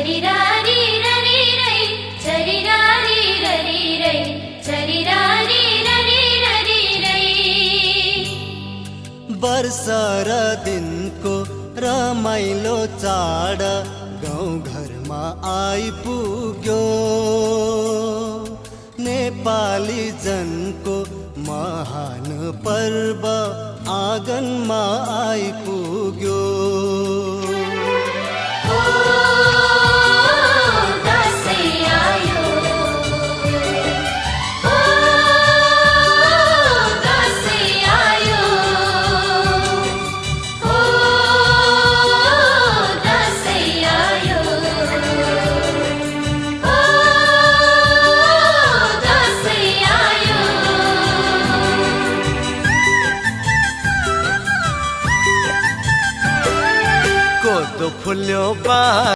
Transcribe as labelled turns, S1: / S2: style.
S1: चरिरारी ररी रै चरिरारी ररी रै चरिरारी ररी ररी रै।
S2: वर्षर दिनको रमाइलो चाड गाउँ घरमा आइपुग्यो, नेपाली जनको महान पर्व आँगनमा आइपुग्यो। कोदो फुल्यो बा